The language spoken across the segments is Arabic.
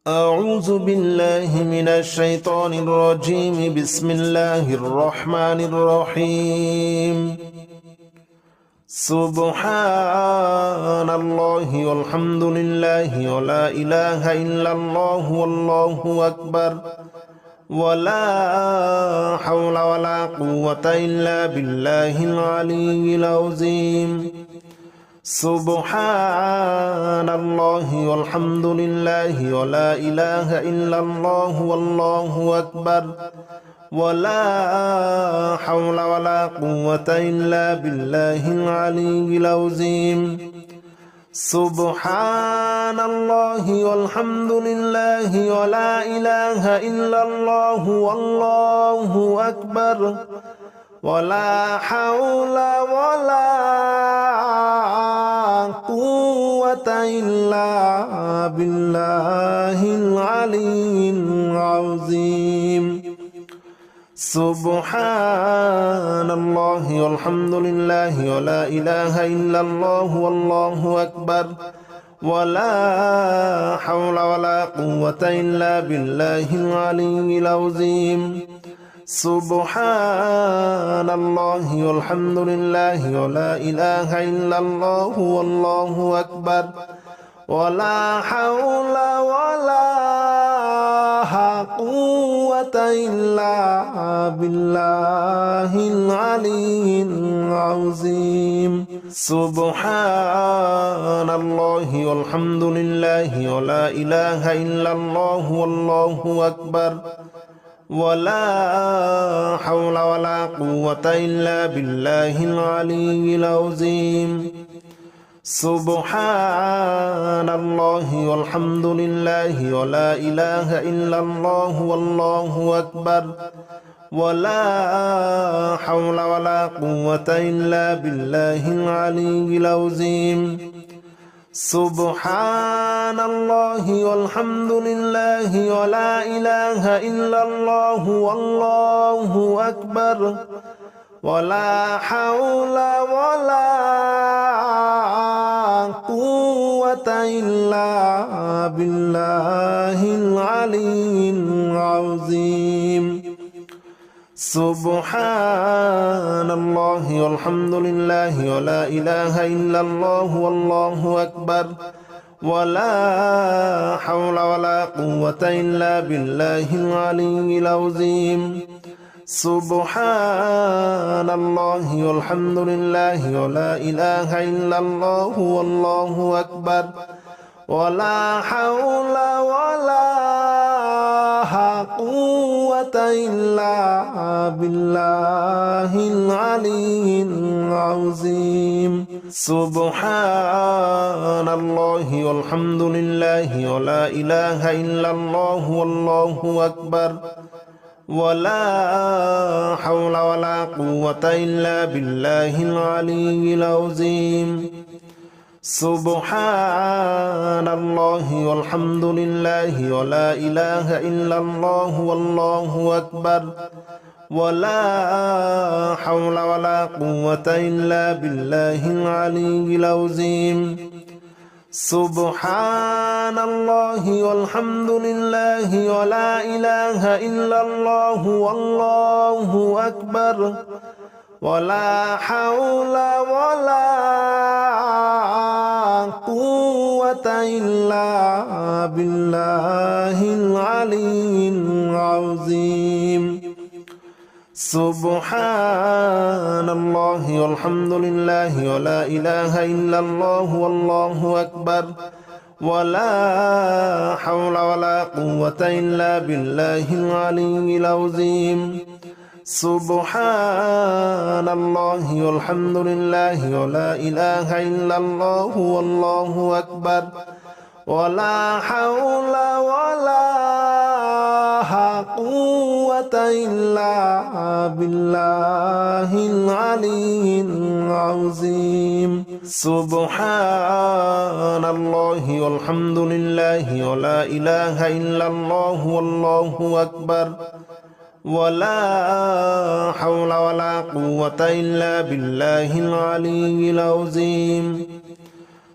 أعوذ بالله من الشيطان الرجيم. بسم الله الرحمن الرحيم. سبحان الله والحمد لله ولا إله إلا الله والله أكبر ولا حول ولا قوة إلا بالله العلي العظيم. سبحان الله والحمد لله ولا إله إلا الله والله أكبر ولا حول ولا قوة إلا بالله العلي العظيم. سبحان الله والحمد لله ولا إله إلا الله والله أكبر ولا حول ولا قوة إلا بالله العلي العظيم. سبحان الله والحمد لله ولا إله إلا الله والله أكبر ولا حول ولا قوة إلا بالله العلي العظيم. سبحان الله والحمد لله ولا إله إلا الله والله أكبر ولا حول ولا قوة إلا بالله العلي العظيم. سبحان الله والحمد لله ولا إله إلا الله والله أكبر ولا حول ولا قوة إلا بالله العلي العظيم. سبحان الله والحمد لله ولا إله إلا الله والله أكبر ولا حول ولا قوة إلا بالله العلي العظيم. سبحان الله والحمد لله ولا إله إلا الله والله أكبر ولا حول ولا قوة إلا بالله العلي العظيم. سبحان الله والحمد لله ولا إله إلا الله والله أكبر ولا حول ولا قوة إلا بالله العلي العظيم. سبحان الله والحمد لله ولا إله إلا الله والله أكبر ولا حول ولا قوة إلا بالله العلي العظيم. سبحان الله والحمد لله ولا إله إلا الله والله أكبر ولا حول ولا قوة إلا بالله العلي العظيم. سبحان الله والحمد لله ولا إله إلا الله والله أكبر ولا حول ولا قوة إلا بالله العلي العظيم. سبحان الله والحمد لله ولا إله إلا الله والله أكبر ولا حول ولا قوة إلا بالله العلي العظيم. سبحان الله والحمد لله ولا إله إلا الله والله أكبر ولا حول ولا قوة إلا بالله العلي العظيم. سبحان الله والحمد لله ولا إله إلا الله والله أكبر ولا حول ولا قوة إلا بالله العلي العظيم. سبحان الله والحمد لله ولا إله إلا الله والله أكبر ولا حول ولا قوة إلا بالله العلي العظيم.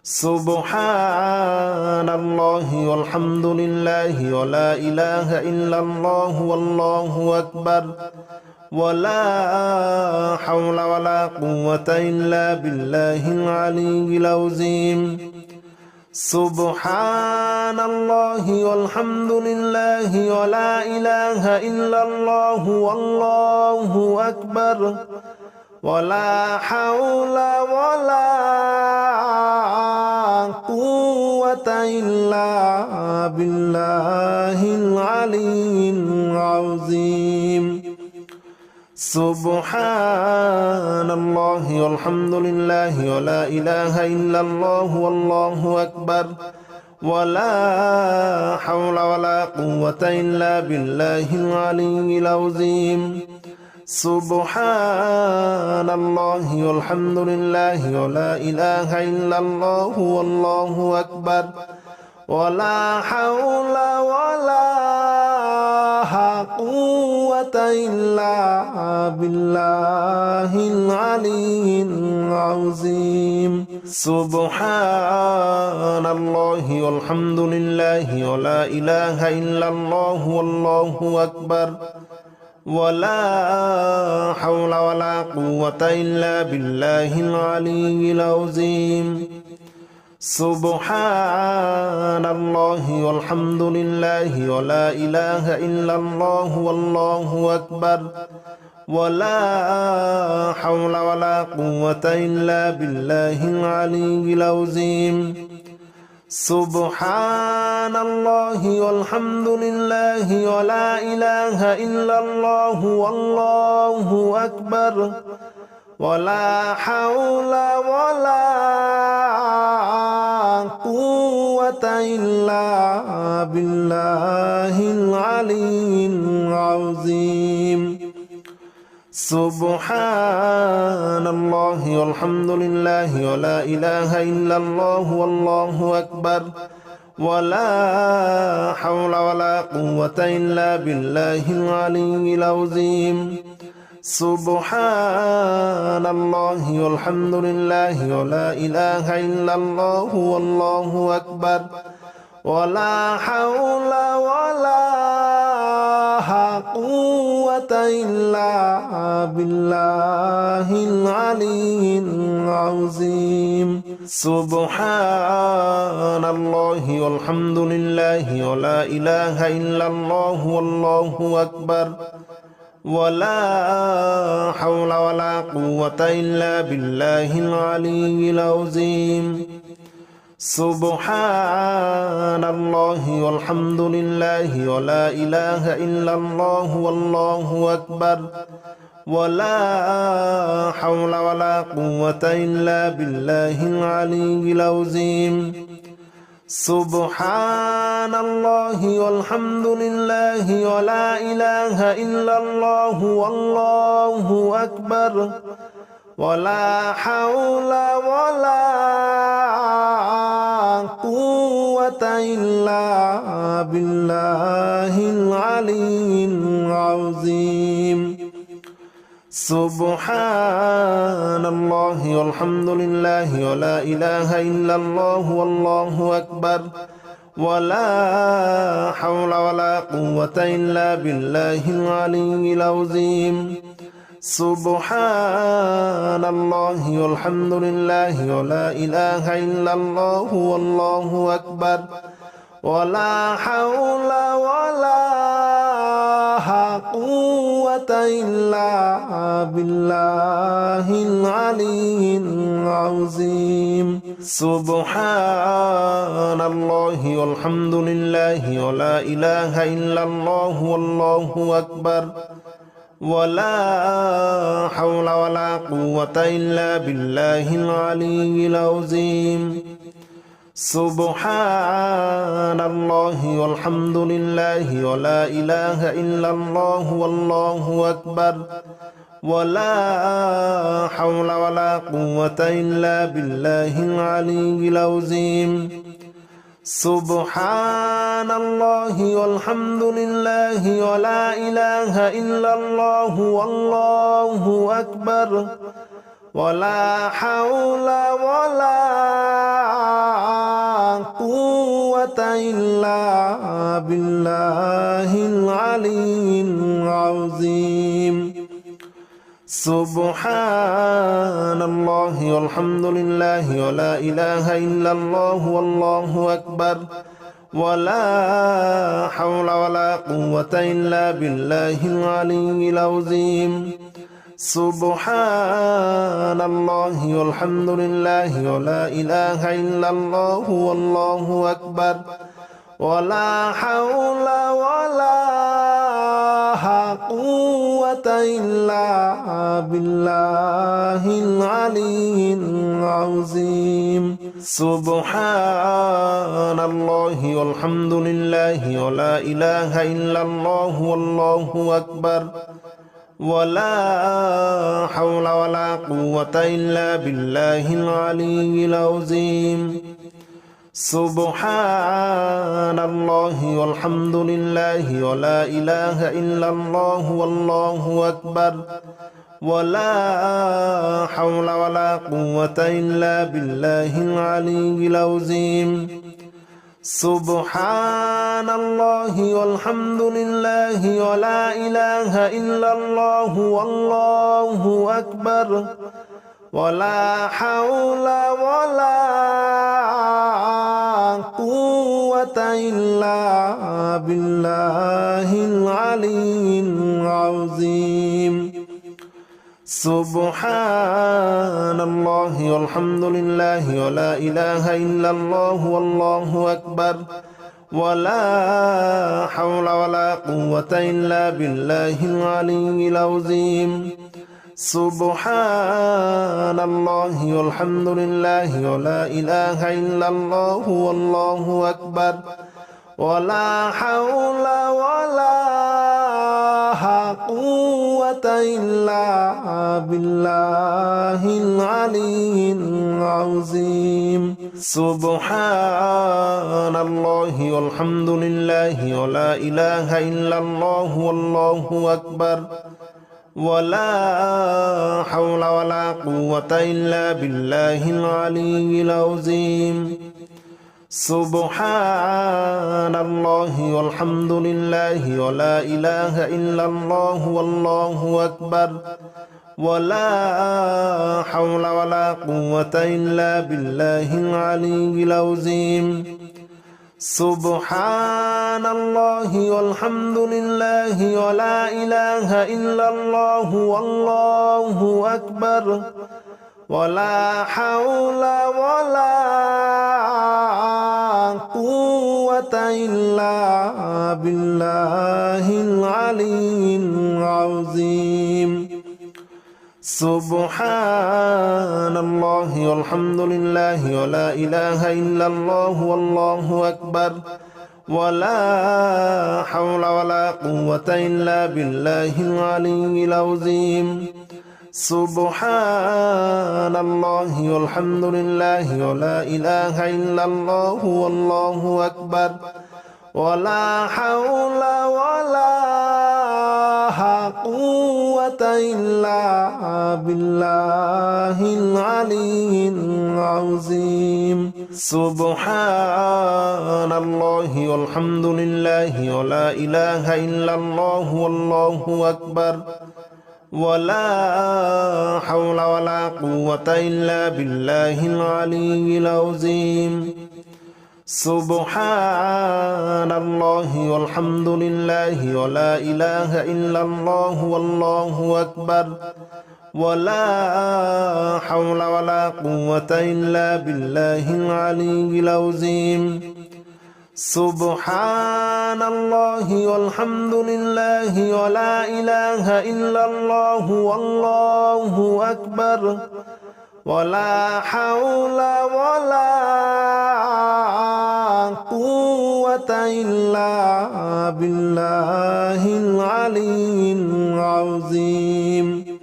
سبحان الله والحمد لله ولا إله إلا الله والله أكبر ولا حول ولا قوة إلا بالله العلي العظيم سبحان الله والحمد لله ولا إله إلا الله والله أكبر ولا حول ولا قوة إلا بالله العلي العظيم سبحان الله والحمد لله ولا إله إلا الله والله أكبر ولا حول ولا قوة إلا بالله العلي العظيم سبحان الله والحمد لله ولا إله إلا الله والله أكبر ولا حول ولا قوة إلا بالله العلي العظيم سبحان الله والحمد لله ولا إله إلا الله والله أكبر ولا حول ولا قوة إلا بالله العلي العظيم سبحان الله والحمد لله ولا إله إلا الله والله أكبر ولا حول ولا قوة إلا بالله العلي العظيم سبحان الله والحمد لله ولا إله إلا الله والله أكبر ولا حول ولا قوة إلا بالله العلي العظيم سبحان الله والحمد لله ولا إله إلا الله والله أكبر ولا حول ولا قوة إلا بالله العلي العظيم سبحان الله والحمد لله ولا إله إلا الله والله أكبر ولا حول ولا قوة إلا بالله العلي العظيم سبحان الله والحمد لله ولا إله إلا الله والله أكبر ولا حول ولا قوة إلا بالله العلي العظيم سبحان الله والحمد لله ولا إله إلا الله والله أكبر ولا حول ولا قوة إلا بالله العلي العظيم سبحان الله والحمد لله ولا إله إلا الله والله أكبر ولا حول ولا قوة إلا بالله العلي العظيم سبحان الله والحمد لله ولا إله إلا الله والله أكبر ولا حول ولا قوة إلا بالله العلي العظيم سبحان الله والحمد لله ولا إله إلا الله والله أكبر ولا حول ولا قوة إلا بالله العلي العظيم سبحان الله والحمد لله ولا إله إلا الله والله أكبر ولا حول ولا قوة إلا بالله العلي العظيم سبحان الله والحمد لله ولا إله إلا الله والله أكبر ولا حول ولا قوة إلا بالله العلي العظيم سبحان الله والحمد لله ولا إله إلا الله والله أكبر ولا حول ولا قوة إلا بالله العلي العظيم سبحان الله والحمد لله ولا إله إلا الله والله أكبر ولا حول ولا قوة إلا بالله العلي العظيم سبحان الله والحمد لله ولا إله إلا الله والله أكبر ولا حول ولا قوة إلا بالله العلي العظيم سبحان الله والحمد لله ولا إله إلا الله والله أكبر ولا حول ولا قوة إلا بالله العلي العظيم سبحان الله والحمد لله ولا إله إلا الله والله أكبر ولا حول ولا قوة إلا بالله العلي العظيم سبحان الله والحمد لله ولا إله إلا الله والله أكبر ولا حول ولا قوة إلا بالله العلي العظيم سبحان الله والحمد لله ولا إله إلا الله والله أكبر ولا حول ولا قوة إلا بالله العلي العظيم سبحان الله والحمد لله ولا إله إلا الله والله أكبر ولا حول ولا قوة إلا بالله العلي العظيم سبحان الله والحمد لله ولا إله إلا الله والله أكبر ولا حول ولا قوة إلا بالله العلي العظيم سبحان الله والحمد لله ولا إله إلا الله والله أكبر ولا حول ولا قوة إلا بالله العلي العظيم سبحان الله والحمد لله ولا إله إلا الله والله أكبر ولا حول ولا قوة إلا بالله العلي العظيم سبحان الله والحمد لله ولا إله إلا الله والله أكبر ولا حول ولا قوة إلا بالله العلي العظيم سبحان الله والحمد لله ولا إله إلا الله والله أكبر ولا حول ولا قوة إلا بالله العلي العظيم سبحان الله والحمد لله ولا إله إلا الله والله أكبر ولا حول ولا قوة إلا بالله العلي العظيم سبحان الله والحمد لله ولا إله إلا الله والله أكبر ولا حول ولا قوة إلا بالله العلي العظيم سبحان الله والحمد لله ولا إله إلا الله والله أكبر ولا حول ولا قوة إلا بالله العلي العظيم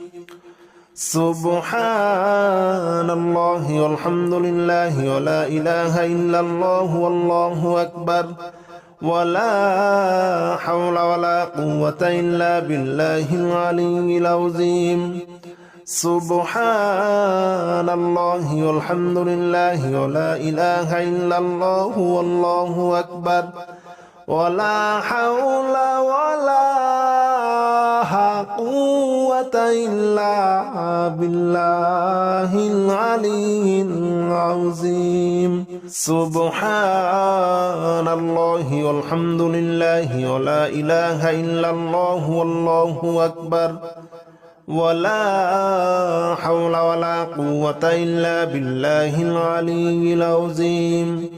سبحان الله والحمد لله ولا إله إلا الله والله أكبر ولا حول ولا قوة إلا بالله العلي العظيم سبحان الله والحمد لله ولا إله إلا الله والله أكبر ولا حول ولا قوة إلا بالله العلي العظيم سبحان الله والحمد لله ولا إله إلا الله والله أكبر ولا حول ولا قوة إلا بالله العلي العظيم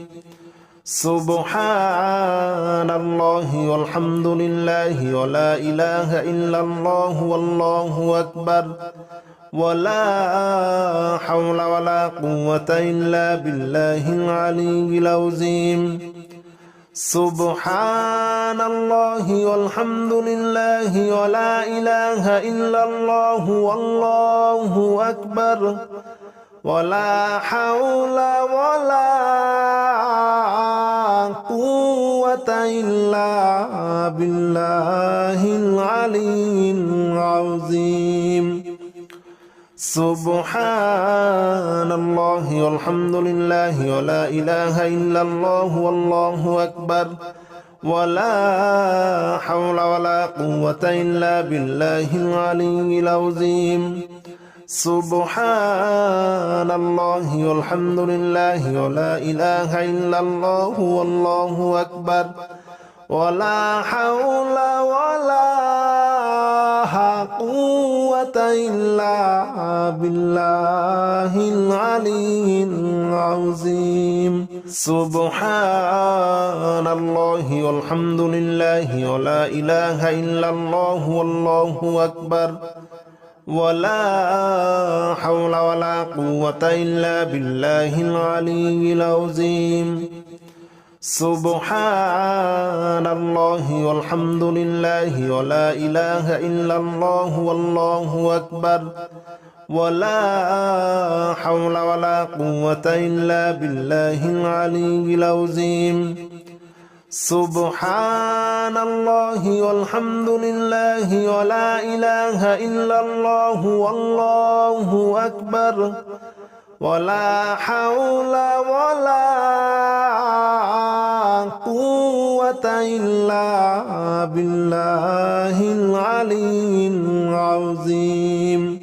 سبحان الله والحمد لله ولا إله إلا الله والله أكبر ولا حول ولا قوة إلا بالله العلي العظيم سبحان الله والحمد لله ولا إله إلا الله والله أكبر ولا حول ولا قوة إلا بالله العلي العظيم سبحان الله والحمد لله ولا إله إلا الله والله أكبر ولا حول ولا قوة إلا بالله العلي العظيم سبحان الله والحمد لله ولا إله إلا الله والله أكبر ولا حول ولا قوة إلا بالله العلي العظيم سبحان الله والحمد لله ولا إله إلا الله والله أكبر ولا حول ولا قوة إلا بالله العلي العظيم سبحان الله والحمد لله ولا إله إلا الله والله أكبر ولا حول ولا قوة إلا بالله العلي العظيم سبحان الله والحمد لله ولا إله إلا الله والله أكبر ولا حول ولا قوة إلا بالله العلي العظيم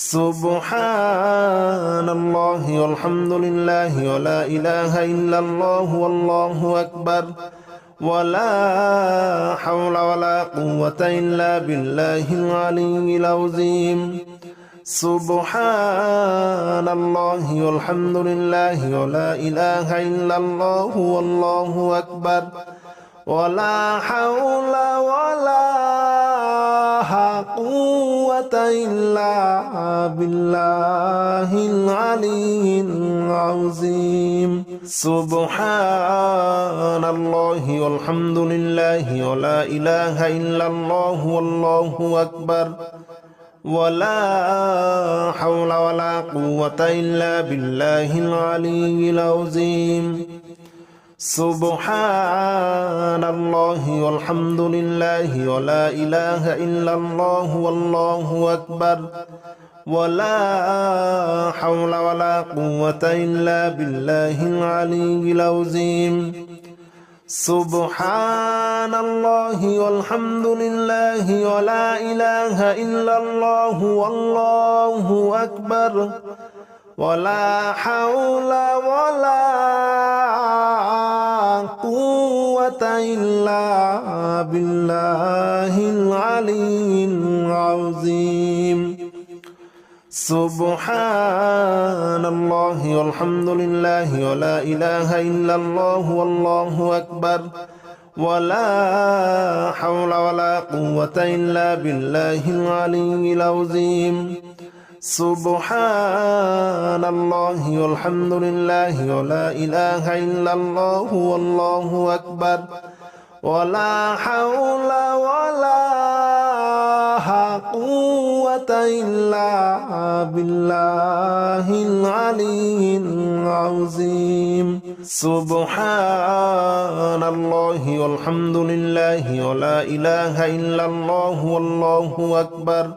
سبحان الله والحمد لله ولا إله إلا الله والله أكبر ولا حول ولا قوة إلا بالله العلي العظيم سبحان الله والحمد لله ولا إله إلا الله والله أكبر ولا حول ولا قوة إلا بالله العلي العظيم سبحان الله والحمد لله ولا إله إلا الله والله أكبر ولا حول ولا قوة إلا بالله العلي العظيم سبحان الله والحمد لله ولا إله إلا الله والله أكبر ولا حول ولا قوة إلا بالله العلي العظيم سبحان الله والحمد لله ولا إله إلا الله والله أكبر ولا حول ولا قوة إلا بالله العلي العظيم سبحان الله والحمد لله ولا إله إلا الله والله أكبر ولا حول ولا قوة إلا بالله العلي العظيم سبحان الله والحمد لله ولا إله إلا الله والله أكبر ولا حول ولا قوة إلا بالله العلي العظيم سبحان الله والحمد لله ولا إله إلا الله والله أكبر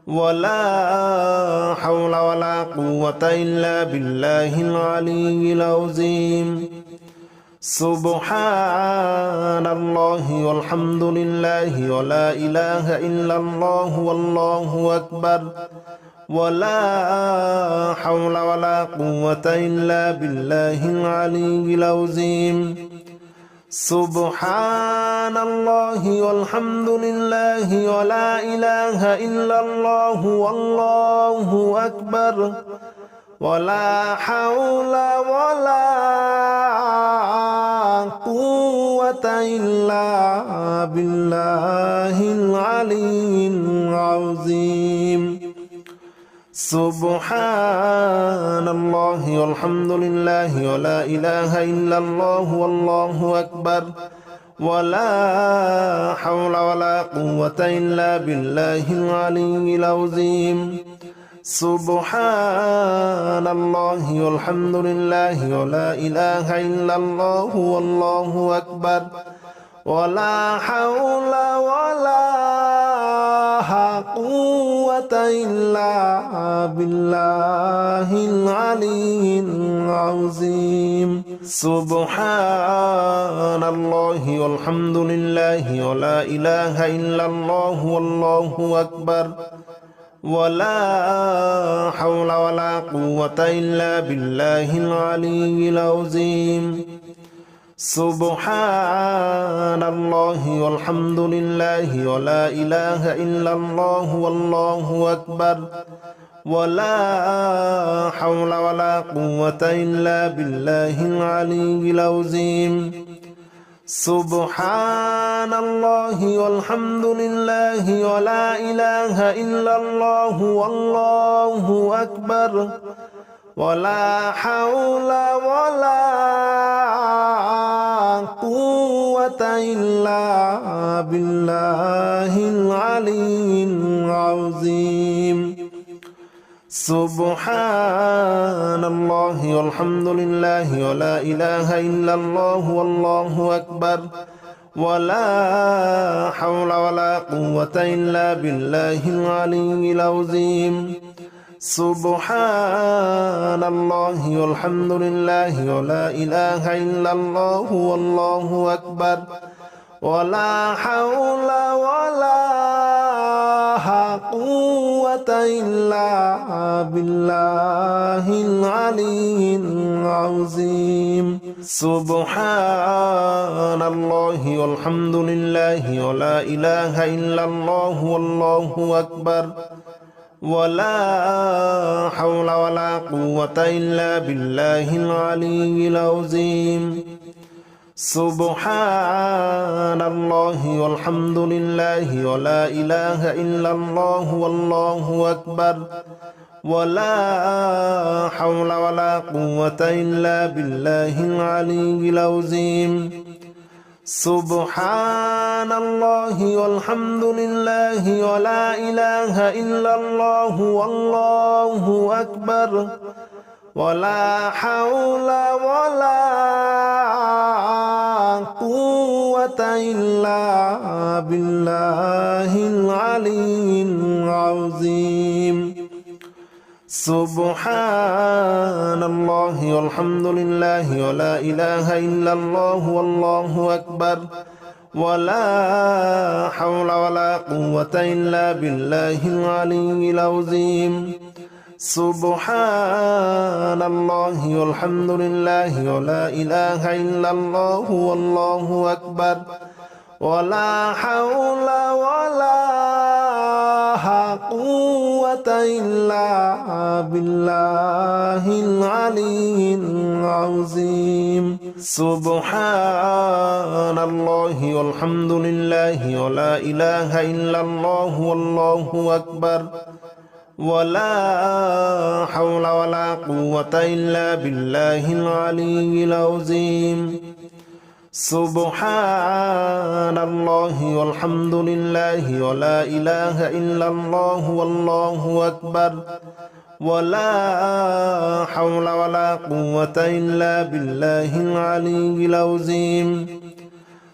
ولا حول ولا قوة إلا بالله العلي العظيم سبحان الله والحمد لله ولا إله إلا الله والله أكبر ولا حول ولا قوة إلا بالله العلي العظيم سبحان الله والحمد لله ولا إله إلا الله والله أكبر ولا حول ولا قوة إلا بالله العلي العظيم سبحان الله والحمد لله ولا إله إلا الله والله أكبر ولا حول ولا قوة إلا بالله العلي العظيم سبحان الله والحمد لله ولا إله إلا الله والله أكبر ولا حول ولا قوة إلا بالله العلي العظيم سبحان الله والحمد لله ولا إله إلا الله والله أكبر ولا حول ولا قوة إلا بالله العلي العظيم سبحان الله والحمد لله ولا إله إلا الله والله أكبر ولا حول ولا قوة إلا بالله العلي العظيم سبحان الله والحمد لله ولا إله إلا الله والله أكبر ولا حول ولا قوة إلا بالله العلي العظيم سبحان الله والحمد لله ولا إله إلا الله والله أكبر ولا حول ولا قوة إلا بالله العلي العظيم سبحان الله والحمد لله ولا إله إلا الله والله أكبر ولا حول ولا قوة إلا بالله العلي العظيم سبحان الله والحمد لله ولا إله إلا الله والله أكبر ولا حول ولا قوة إلا بالله العلي العظيم سبحان الله والحمد لله ولا إله إلا الله والله أكبر ولا حول ولا قوة إلا بالله العلي العظيم سبحان الله والحمد لله ولا إله إلا الله والله أكبر ولا حول ولا قوة إلا بالله العلي العظيم سبحان الله والحمد لله ولا إله إلا الله والله أكبر ولا حول ولا قوة إلا بالله العلي العظيم سبحان الله والحمد لله ولا إله إلا الله والله أكبر ولا حول ولا قوة إلا بالله العلي العظيم سبحان الله والحمد لله ولا إله إلا الله والله أكبر ولا حول ولا قوة إلا بالله العلي العظيم سبحان الله والحمد لله ولا إله إلا الله والله أكبر ولا حول ولا قوة إلا بالله العلي العظيم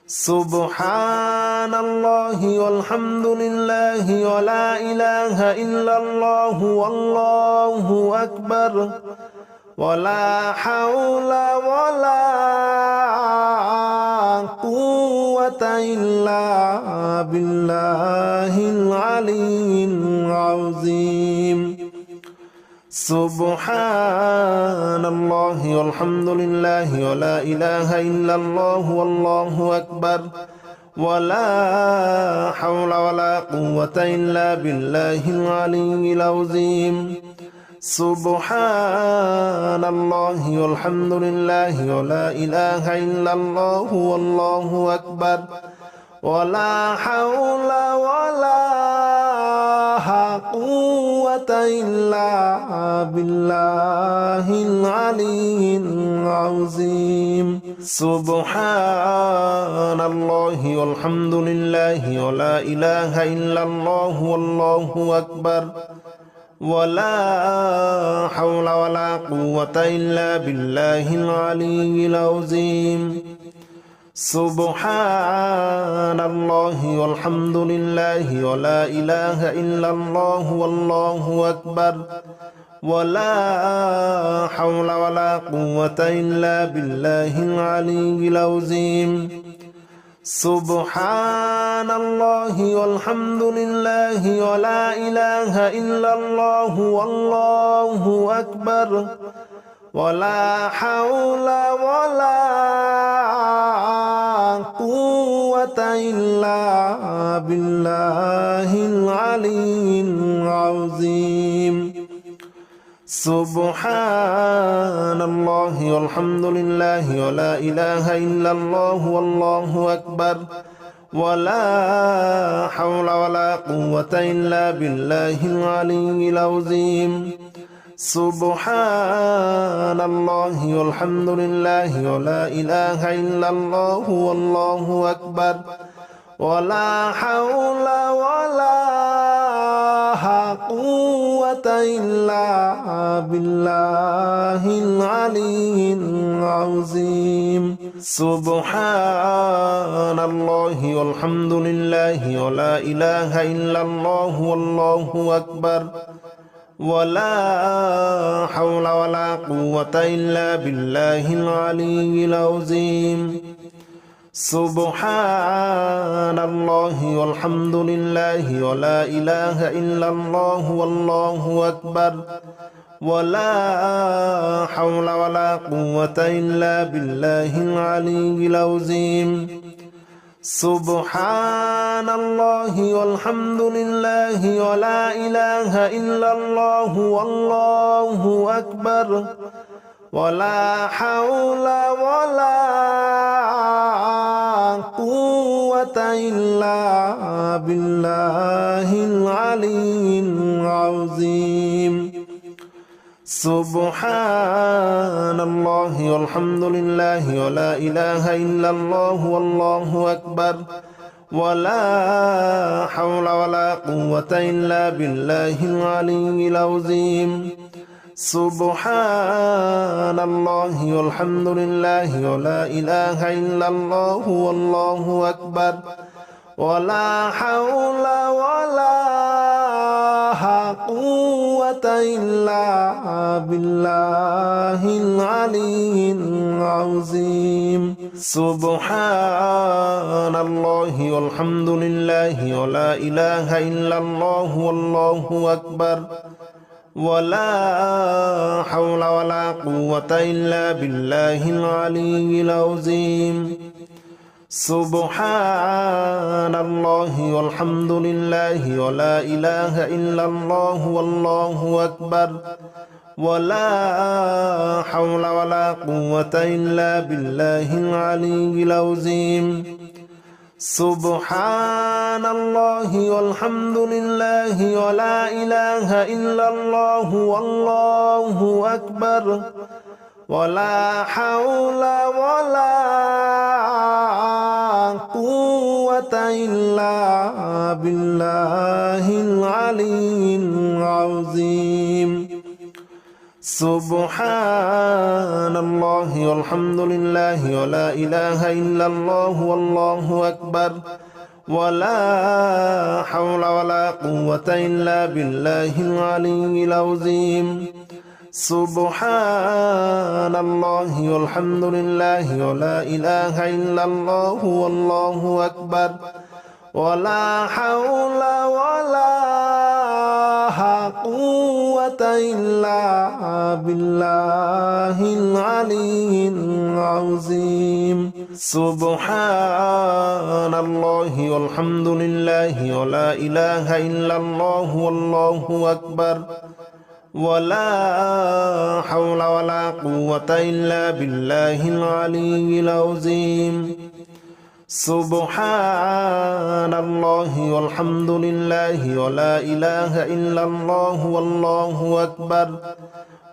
سبحان الله والحمد لله ولا إله إلا الله والله أكبر ولا حول ولا قوة إلا بالله العلي العظيم سبحان الله والحمد لله ولا إله إلا الله والله أكبر ولا حول ولا قوة إلا بالله العلي العظيم سبحان الله والحمد لله ولا إله إلا الله والله أكبر ولا حول ولا قوة إلا بالله العلي العظيم سبحان الله والحمد لله ولا إله إلا الله والله أكبر ولا حول ولا قوة إلا بالله العلي العظيم سبحان الله والحمد لله ولا إله إلا الله والله أكبر ولا حول ولا قوة إلا بالله العلي العظيم سبحان الله والحمد لله ولا إله إلا الله والله أكبر ولا حول ولا قوة إلا بالله العلي العظيم سبحان الله والحمد لله ولا إله إلا الله والله أكبر ولا حول ولا قوة إلا بالله العلي العظيم سبحان الله والحمد لله ولا إله إلا الله والله أكبر ولا حول ولا قوة إلا بالله العلي العظيم سبحان الله والحمد لله ولا إله إلا الله والله أكبر ولا حول ولا قوة إلا بالله العلي العظيم سبحان الله والحمد لله ولا إله إلا الله والله أكبر ولا حول ولا قوة إلا بالله العلي العظيم سبحان الله والحمد لله ولا إله إلا الله والله أكبر ولا حول ولا قوة إلا بالله العلي العظيم سبحان الله والحمد لله ولا إله إلا الله والله أكبر ولا حول ولا قوة إلا بالله العلي العظيم سبحان الله والحمد لله ولا إله إلا الله والله أكبر ولا حول ولا قوة إلا بالله العلي العظيم سبحان الله والحمد لله ولا إله إلا الله والله أكبر ولا حول ولا قوة إلا بالله العلي العظيم سبحان الله والحمد لله ولا إله إلا الله والله أكبر ولا حول ولا قوة إلا بالله العلي العظيم سبحان الله والحمد لله ولا إله إلا الله والله أكبر ولا حول ولا قوة إلا بالله العلي العظيم سبحان الله والحمد لله ولا إله إلا الله والله أكبر ولا حول ولا قوة إلا بالله العلي العظيم سبحان الله والحمد لله ولا إله إلا الله والله أكبر ولا حول ولا قوة إلا بالله العلي العظيم سبحان الله والحمد لله ولا إله إلا الله والله أكبر ولا حول ولا قوة إلا بالله العلي العظيم سبحان الله والحمد لله ولا إله إلا الله والله أكبر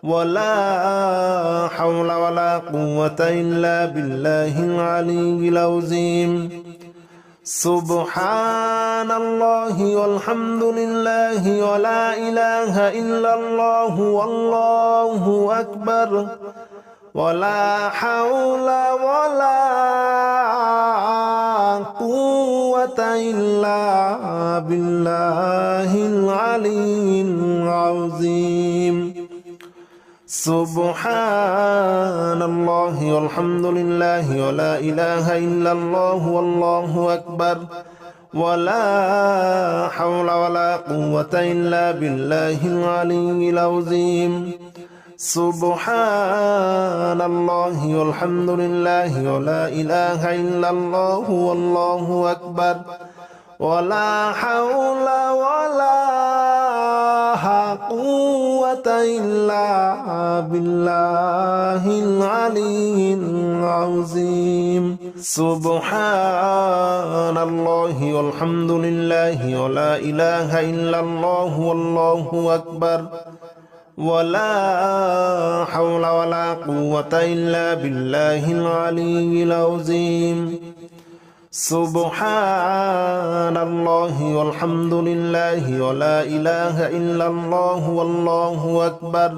ولا حول ولا قوة إلا بالله العلي العظيم سبحان الله والحمد لله ولا إله إلا الله والله أكبر ولا حول ولا قوة إلا بالله العلي العظيم سبحان الله والحمد لله ولا إله إلا الله والله أكبر ولا حول ولا قوة إلا بالله العلي العظيم سبحان الله والحمد لله ولا إله إلا الله والله أكبر ولا حول ولا قوة إلا بالله العلي العظيم سبحان الله والحمد لله ولا إله إلا الله والله أكبر ولا حول ولا قوة إلا بالله العلي العظيم سبحان الله والحمد لله ولا إله إلا الله والله أكبر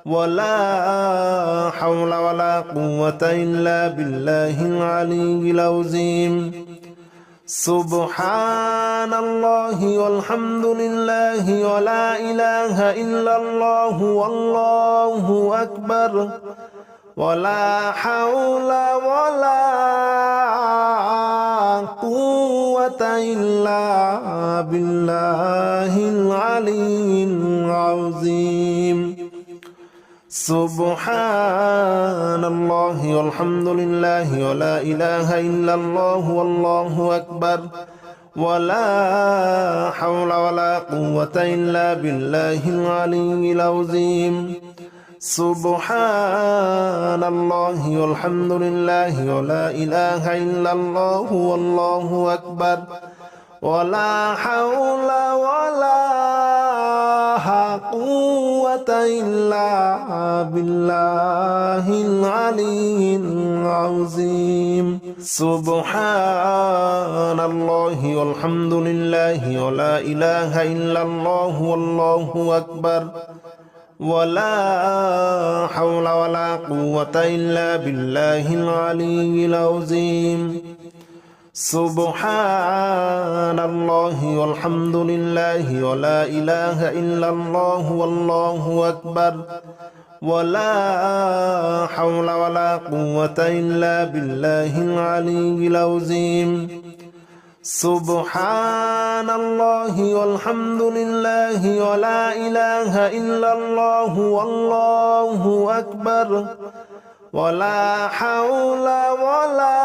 ولا حول ولا قوة إلا بالله العلي العظيم سبحان الله والحمد لله ولا إله إلا الله والله أكبر ولا حول ولا قوة إلا بالله العلي العظيم سبحان الله والحمد لله ولا إله إلا الله والله أكبر ولا حول ولا قوة إلا بالله العلي العظيم سبحان الله والحمد لله ولا إله إلا الله والله أكبر ولا حول ولا قوة إلا بالله العلي العظيم سبحان الله والحمد لله ولا إله إلا الله والله أكبر ولا حول ولا قوة إلا بالله العلي العظيم سبحان الله والحمد لله ولا إله إلا الله والله أكبر ولا حول ولا قوة إلا بالله العلي العظيم سبحان الله والحمد لله ولا إله إلا الله والله أكبر ولا حول ولا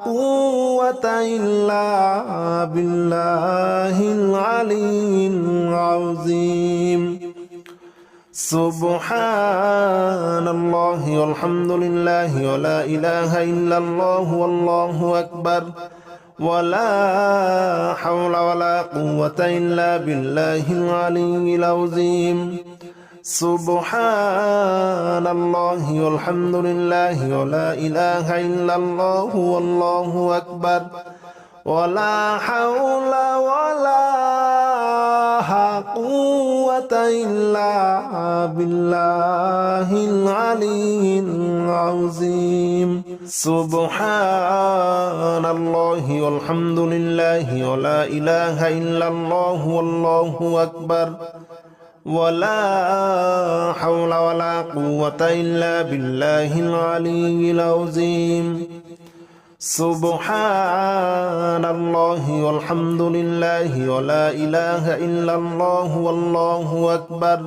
قوة إلا بالله العلي العظيم سبحان الله والحمد لله ولا إله إلا الله والله أكبر ولا حول ولا قوة إلا بالله العلي العظيم سبحان الله والحمد لله ولا إله إلا الله والله أكبر ولا حول ولا قوة قوة إلا بالله العلي العظيم سبحان الله والحمد لله ولا إله إلا الله والله أكبر ولا حول ولا قوة إلا بالله العلي العظيم سبحان الله والحمد لله ولا إله إلا الله والله أكبر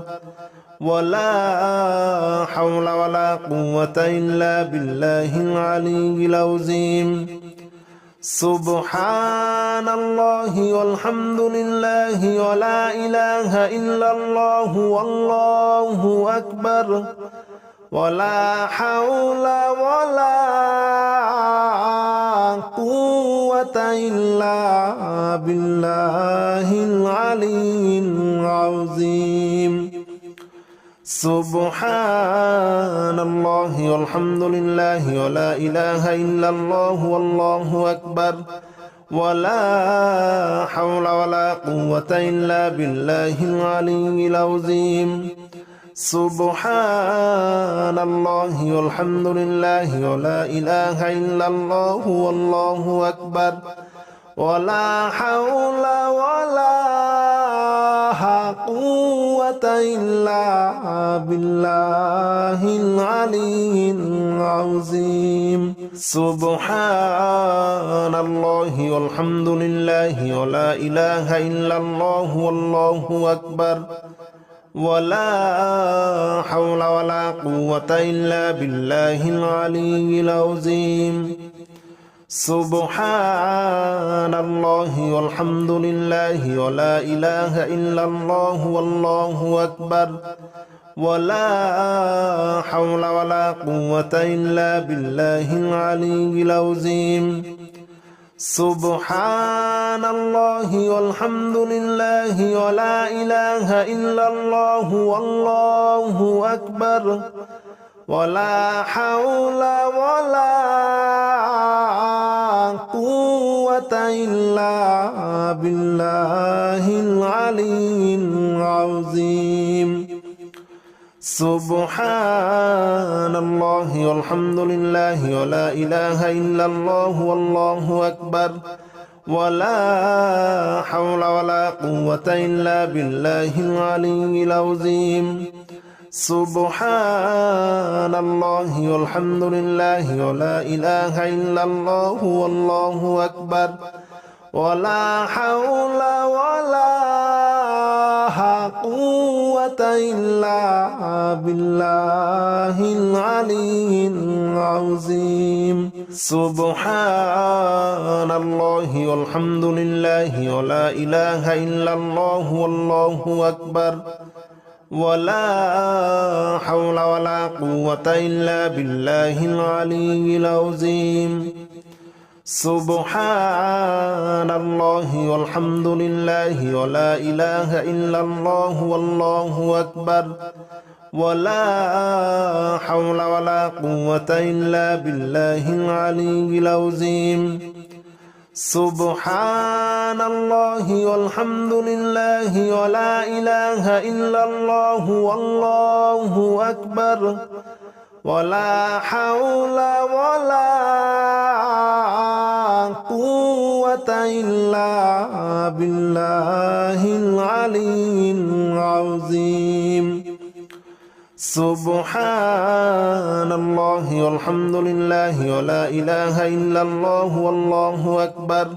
ولا حول ولا قوة إلا بالله العلي العظيم سبحان الله والحمد لله ولا إله إلا الله والله أكبر ولا حول ولا قوة إلا بالله العلي العظيم سبحان الله والحمد لله ولا إله إلا الله والله أكبر ولا حول ولا قوة إلا بالله العلي العظيم سبحان الله والحمد لله ولا إله إلا الله والله أكبر ولا حول ولا قوة إلا بالله العلي العظيم سبحان الله والحمد لله ولا إله إلا الله والله أكبر ولا حول ولا قوة إلا بالله العلي العظيم سبحان الله والحمد لله ولا إله إلا الله والله أكبر ولا حول ولا قوة إلا بالله العلي العظيم سبحان الله والحمد لله ولا إله إلا الله والله أكبر ولا حول ولا قوة إلا بالله العلي العظيم سبحان الله والحمد لله ولا إله إلا الله والله أكبر ولا حول ولا قوة إلا بالله العلي العظيم سبحان الله والحمد لله ولا إله إلا الله والله أكبر ولا حول ولا قوة إلا بالله العلي العظيم سبحان الله والحمد لله ولا إله إلا الله والله أكبر ولا حول ولا قوة إلا بالله العلي العظيم سبحان الله والحمد لله ولا إله إلا الله والله أكبر ولا حول ولا قوة إلا بالله العلي العظيم سبحان الله والحمد لله ولا إله إلا الله والله أكبر ولا حول ولا قوة إلا بالله العلي العظيم سبحان الله والحمد لله ولا إله إلا الله والله أكبر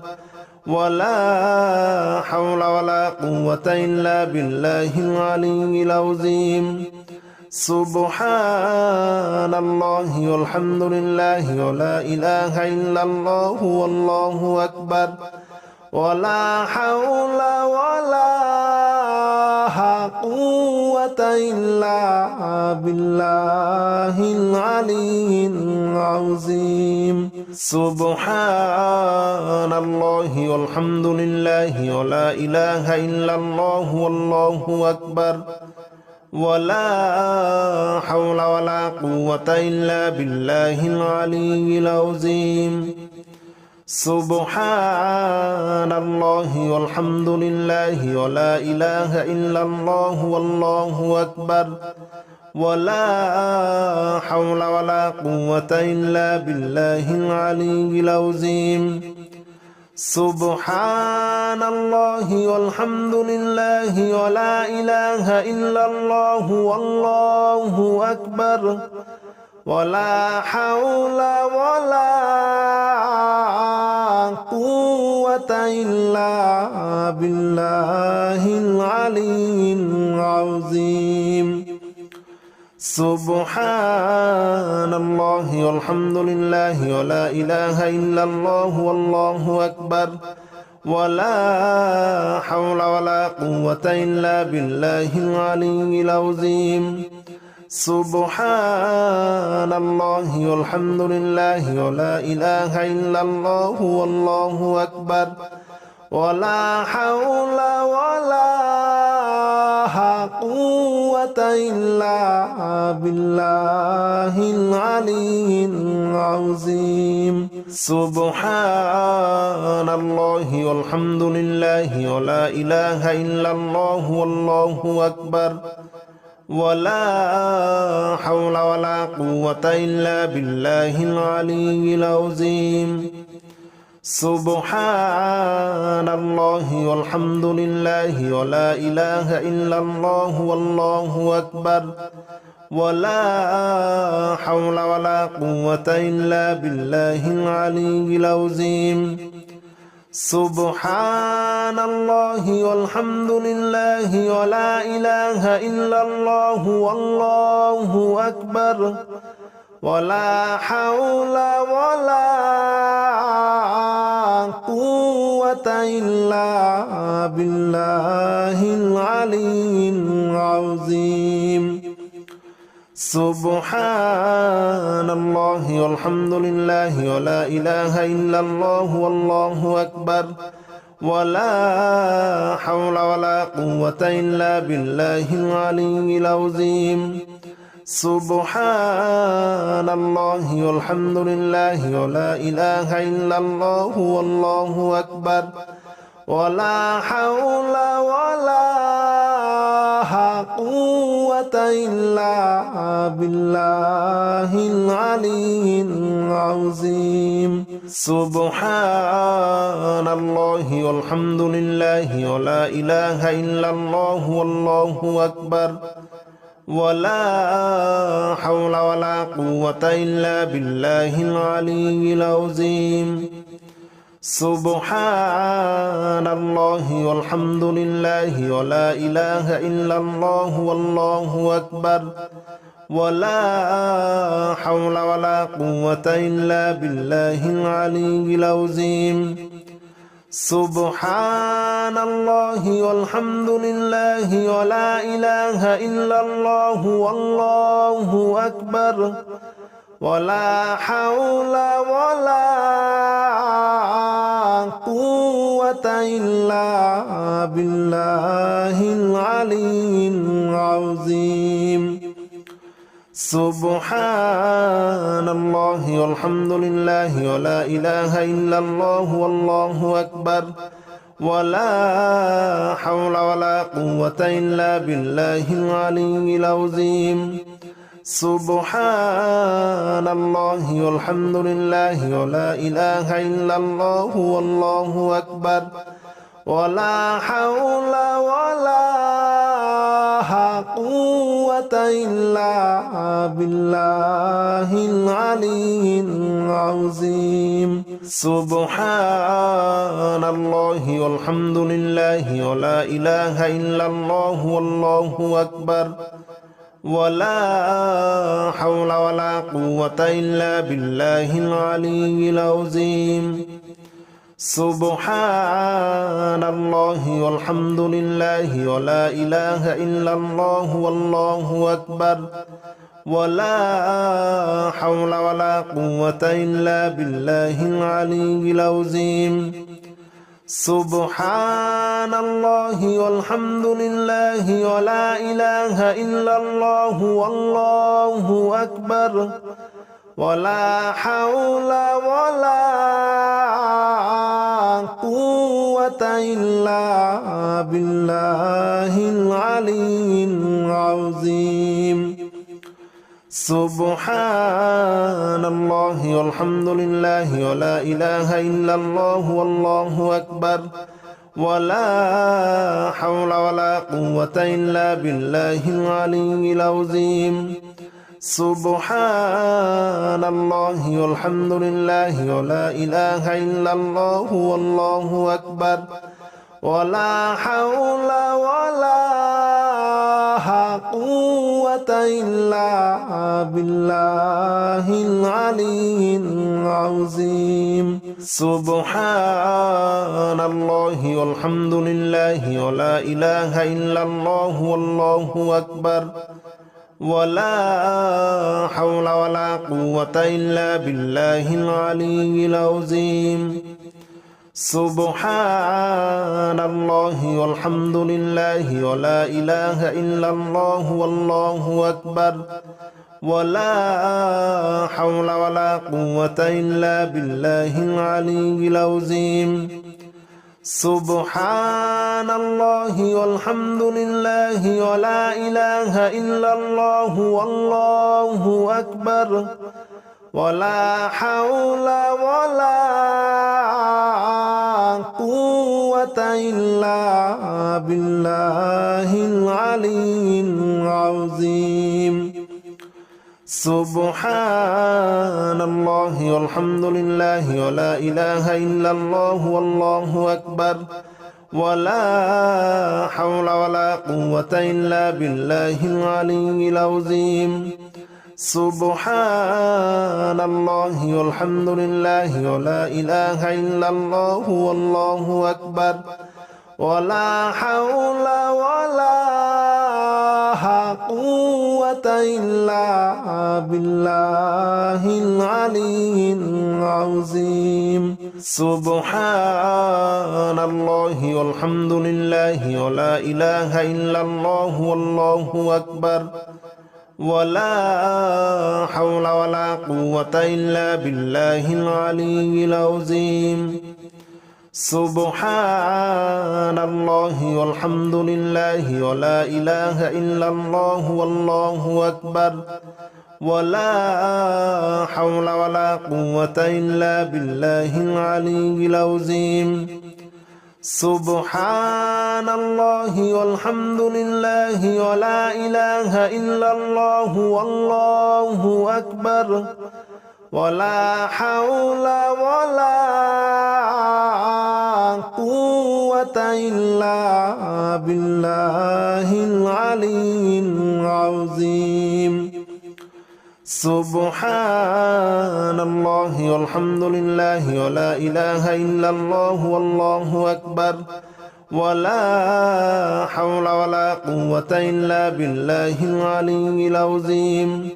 ولا حول ولا قوة إلا بالله العلي العظيم سبحان الله والحمد لله ولا إله إلا الله والله أكبر ولا حول ولا قوة إلا بالله العلي العظيم سبحان الله والحمد لله ولا إله إلا الله والله أكبر ولا حول ولا قوة إلا بالله العلي العظيم سبحان الله والحمد لله ولا إله إلا الله والله أكبر ولا حول ولا قوة إلا بالله العلي العظيم سبحان الله والحمد لله ولا إله إلا الله والله أكبر ولا حول ولا قوة إلا بالله العلي العظيم سبحان الله والحمد لله ولا إله إلا الله والله أكبر ولا حول ولا قوة إلا بالله العلي العظيم سبحان الله والحمد لله ولا إله إلا الله والله أكبر ولا حول ولا قوة إلا بالله العلي العظيم سبحان الله والحمد لله ولا إله إلا الله والله أكبر ولا حول ولا قوة إلا بالله العلي العظيم سبحان الله والحمد لله ولا إله إلا الله والله أكبر ولا حول ولا قوة إلا بالله العلي العظيم سبحان الله والحمد لله ولا إله إلا الله والله أكبر ولا حول ولا قوة إلا بالله العلي العظيم سبحان الله والحمد لله ولا إله إلا الله والله أكبر ولا حول ولا قوة إلا بالله العلي العظيم سبحان الله والحمد لله ولا إله إلا الله والله أكبر ولا حول ولا قوة إلا بالله العلي العظيم سبحان الله والحمد لله ولا إله إلا الله والله أكبر ولا حول ولا قوة إلا بالله العلي العظيم سبحان الله والحمد لله ولا إله إلا الله والله أكبر ولا حول ولا قوة إلا بالله العلي العظيم سبحان الله والحمد لله ولا إله إلا الله والله أكبر ولا حول ولا قوة إلا بالله العلي العظيم سبحان الله والحمد لله ولا إله إلا الله والله أكبر ولا حول ولا قوة إلا بالله العلي العظيم سبحان الله والحمد لله ولا إله إلا الله والله أكبر ولا حول ولا قوة إلا بالله العلي العظيم سبحان الله والحمد لله ولا إله إلا الله والله أكبر ولا حول ولا قوة إلا بالله العلي العظيم سبحان الله والحمد لله ولا إله إلا الله والله أكبر ولا حول ولا قوة إلا بالله العلي العظيم سبحان الله والحمد لله ولا إله إلا الله والله أكبر ولا حول ولا قوة إلا بالله العلي العظيم سبحان الله والحمد لله ولا إله إلا الله والله أكبر ولا حول ولا قوة إلا بالله العلي العظيم سبحان الله والحمد لله ولا إله إلا الله والله أكبر ولا حول ولا قوة إلا بالله العلي العظيم سبحان الله والحمد لله ولا إله إلا الله والله أكبر ولا حول ولا قوة إلا بالله العلي العظيم سبحان الله والحمد لله ولا إله إلا الله والله أكبر ولا حول ولا قوة إلا بالله العلي العظيم سبحان الله والحمد لله ولا إله إلا الله والله أكبر ولا حول ولا قوة إلا بالله العلي العظيم سبحان الله والحمد لله ولا إله إلا الله والله أكبر ولا حول ولا قوة إلا بالله العلي العظيم سبحان الله والحمد لله ولا إله إلا الله والله أكبر ولا حول ولا قوة إلا بالله العلي العظيم سبحان الله والحمد لله ولا إله إلا الله والله أكبر ولا حول ولا قوة إلا بالله العلي العظيم سبحان الله والحمد لله ولا إله إلا الله والله أكبر ولا حول ولا قوة إلا بالله العلي العظيم سبحان الله والحمد لله ولا إله إلا الله والله أكبر ولا حول ولا قوة إلا بالله العلي العظيم سبحان الله والحمد لله ولا إله إلا الله والله أكبر ولا حول ولا قوة إلا بالله العلي العظيم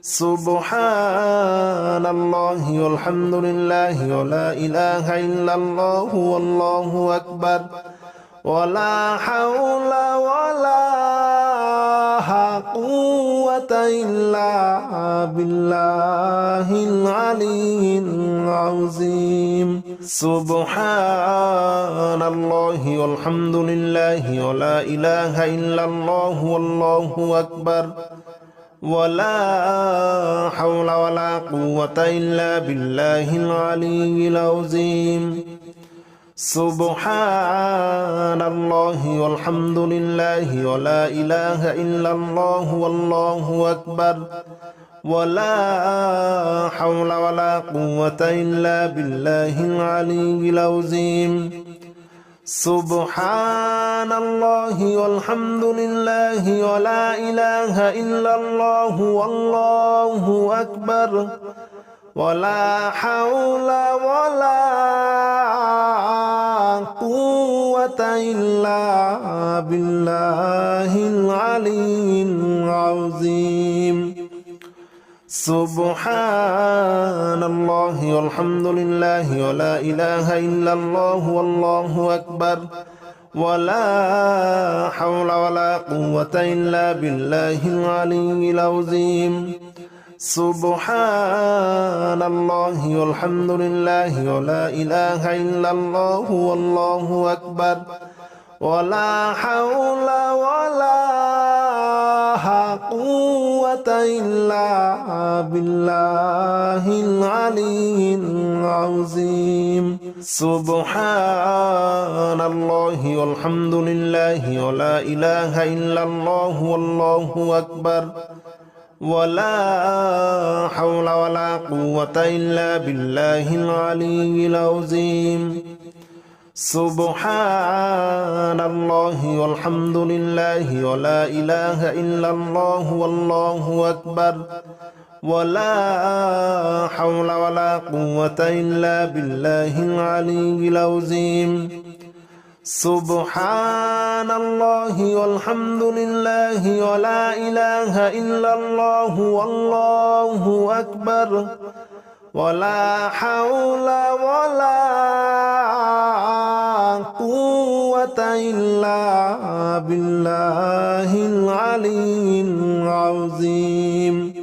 سبحان الله والحمد لله ولا إله إلا الله والله أكبر ولا حول ولا قوة إلا بالله العلي العظيم سبحان الله والحمد لله ولا إله إلا الله والله أكبر ولا حول ولا قوة إلا بالله العلي العظيم سبحان الله والحمد لله ولا إله إلا الله والله أكبر ولا حول ولا قوة إلا بالله العلي العظيم سبحان الله والحمد لله ولا إله إلا الله والله أكبر ولا حول ولا قوة إلا بالله العلي العظيم سبحان الله والحمد لله ولا إله إلا الله والله أكبر ولا حول ولا قوة إلا بالله العلي العظيم سبحان الله والحمد لله ولا إله إلا الله والله أكبر ولا حول ولا قوة إلا بالله العلي العظيم سبحان الله والحمد لله ولا إله إلا الله والله أكبر ولا حول ولا قوة إلا بالله العلي العظيم سبحان الله والحمد لله ولا إله إلا الله والله أكبر ولا حول ولا قوة إلا بالله العلي العظيم سبحان الله والحمد لله ولا إله إلا الله والله أكبر ولا حول ولا قوة إلا بالله العلي العظيم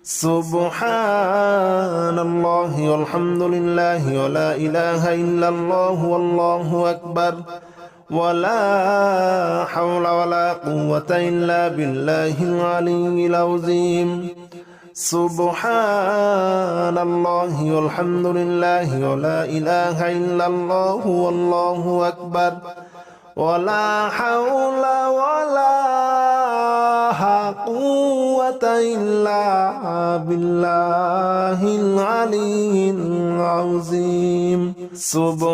سبحان الله والحمد لله ولا إله إلا الله والله أكبر ولا حول ولا قوة إلا بالله العلي العظيم سبحان الله والحمد لله ولا إله إلا الله والله أكبر ولا حول ولا قوة إلا بالله العلي العظيم سبحان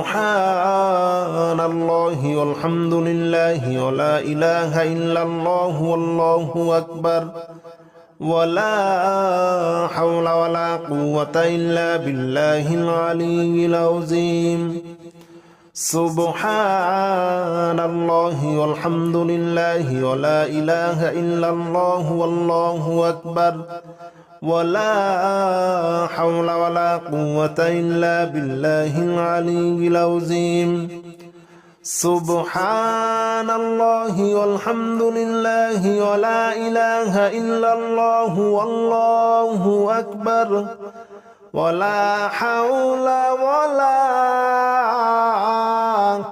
الله والحمد لله ولا إله إلا الله والله أكبر ولا حول ولا قوة إلا بالله العلي العظيم سبحان الله والحمد لله ولا إله إلا الله والله أكبر ولا حول ولا قوة إلا بالله العلي العظيم سبحان الله والحمد لله ولا إله إلا الله والله أكبر ولا حول ولا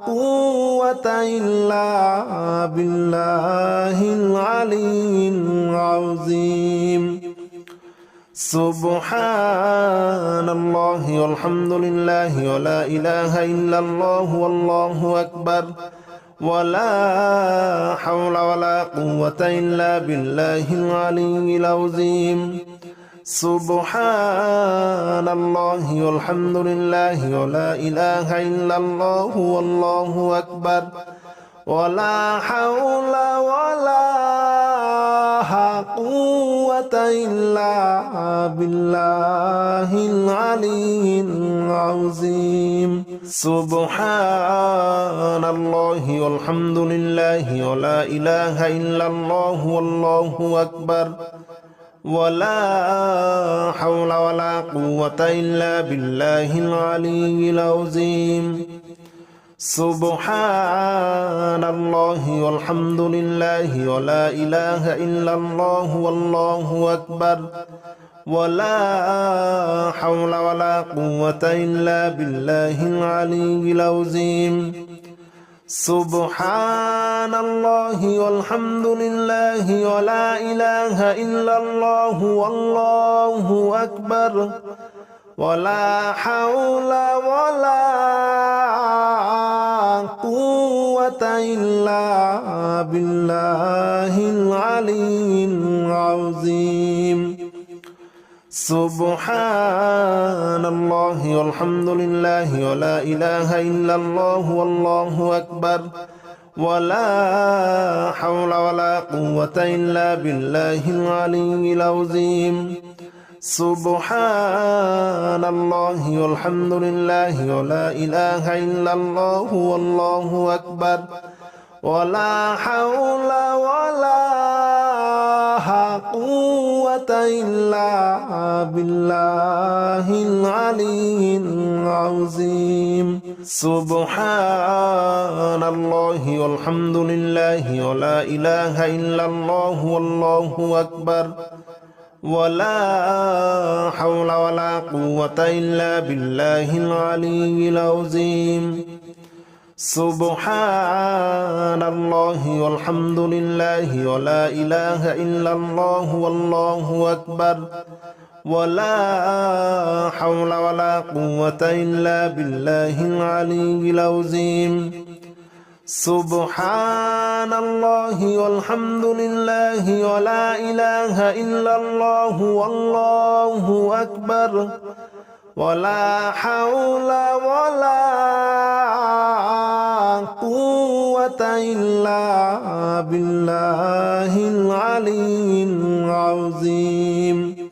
قوة إلا بالله العلي العظيم سبحان الله والحمد لله ولا إله إلا الله والله أكبر ولا حول ولا قوة إلا بالله العلي العظيم سبحان الله والحمد لله ولا إله إلا الله والله أكبر ولا حول ولا قوة إلا بالله العلي العظيم سبحان الله والحمد لله ولا إله إلا الله والله أكبر ولا حول ولا قوة إلا بالله العلي العظيم سبحان الله والحمد لله ولا إله إلا الله والله أكبر ولا حول ولا قوة إلا بالله العلي العظيم سبحان الله والحمد لله ولا إله إلا الله والله أكبر ولا حول ولا قوة إلا بالله العلي العظيم سبحان الله والحمد لله ولا إله إلا الله والله أكبر ولا حول ولا قوة إلا بالله العلي العظيم سبحان الله والحمد لله ولا إله إلا الله والله أكبر ولا حول ولا قوة إلا بالله العلي العظيم سبحان الله والحمد لله ولا إله إلا الله والله أكبر ولا حول ولا قوة إلا بالله العلي العظيم سبحان الله والحمد لله ولا إله إلا الله والله أكبر ولا حول ولا قوة إلا بالله العلي العظيم سبحان الله والحمد لله ولا إله إلا الله والله أكبر ولا حول ولا قوة إلا بالله العلي العظيم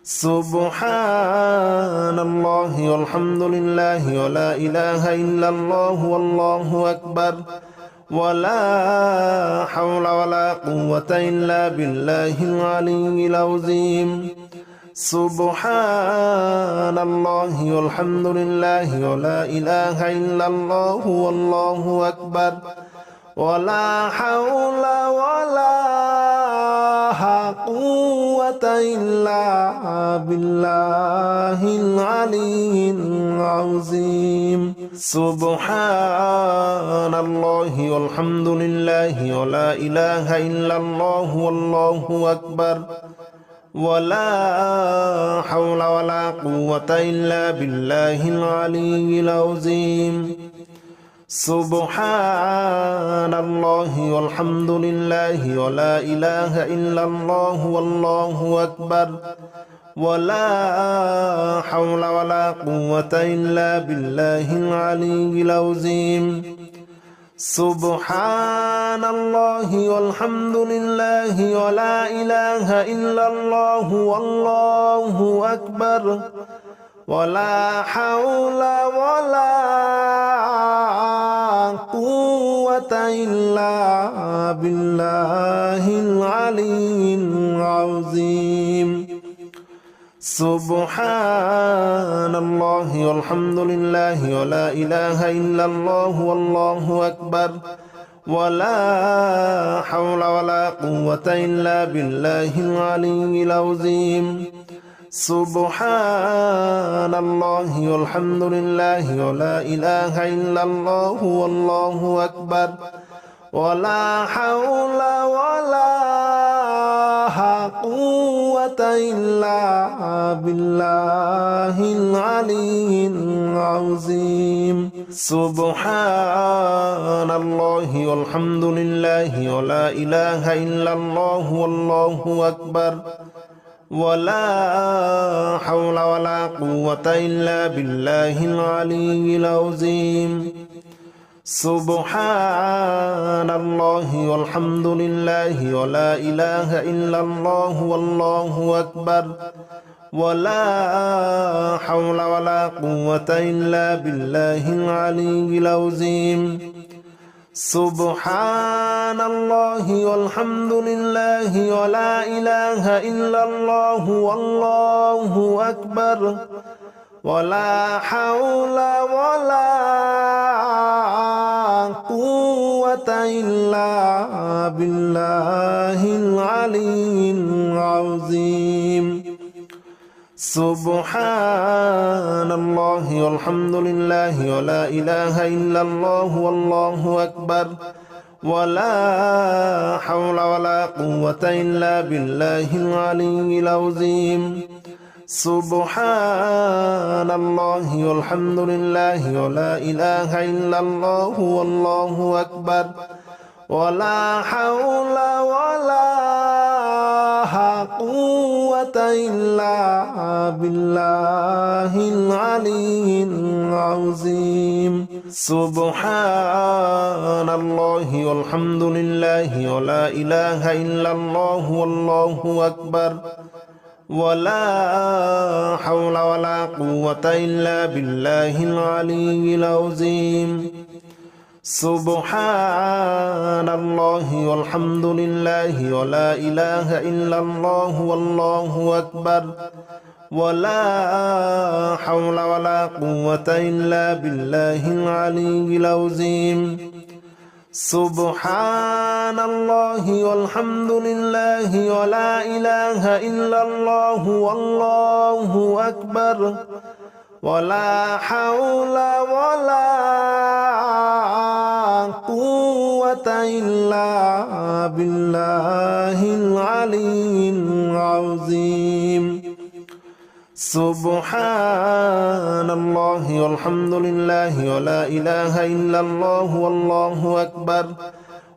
سبحان الله والحمد لله ولا إله إلا الله والله أكبر ولا حول ولا قوة إلا بالله العلي العظيم سبحان الله والحمد لله ولا إله إلا الله والله أكبر ولا حول ولا قوة إلا بالله العلي العظيم سبحان الله والحمد لله ولا إله إلا الله والله أكبر ولا حول ولا قوة إلا بالله العلي العظيم سبحان الله والحمد لله ولا إله إلا الله والله أكبر ولا حول ولا قوة إلا بالله العلي العظيم سبحان الله والحمد لله ولا إله إلا الله والله أكبر ولا حول ولا قوة إلا بالله العلي العظيم سبحان الله والحمد لله ولا إله إلا الله والله أكبر ولا حول ولا قوة إلا بالله العلي العظيم سبحان الله والحمد لله ولا إله إلا الله والله أكبر ولا حول ولا قوة إلا بالله العلي العظيم سبحان الله والحمد لله ولا إله إلا الله والله أكبر ولا حول ولا قوة إلا بالله العلي العظيم سبحان الله والحمد لله ولا إله إلا الله والله أكبر ولا حول ولا قوة إلا بالله العلي العظيم سبحان الله والحمد لله ولا إله إلا الله والله أكبر ولا حول ولا قوة إلا بالله العلي العظيم سبحان الله والحمد لله ولا إله إلا الله والله أكبر ولا حول ولا قوة إلا بالله العلي العظيم سبحان الله والحمد لله ولا إله إلا الله والله أكبر ولا حول ولا قوة إلا بالله العلي العظيم سبحان الله والحمد لله ولا إله إلا الله والله أكبر ولا حول ولا قوة إلا بالله العلي العظيم سبحان الله والحمد لله ولا إله إلا الله والله أكبر ولا حول ولا قوة إلا بالله العلي العظيم سبحان الله والحمد لله ولا إله إلا الله والله أكبر ولا حول ولا قوة إلا بالله العلي العظيم سبحان الله والحمد لله ولا إله إلا الله والله أكبر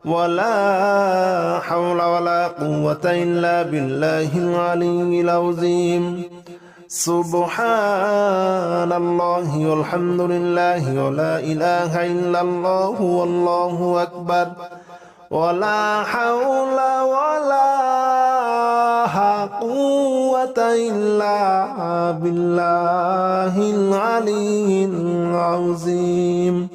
ولا حول ولا قوة إلا بالله العلي العظيم سبحان الله والحمد لله ولا إله إلا الله والله أكبر ولا حول ولا قوة إلا بالله العلي العظيم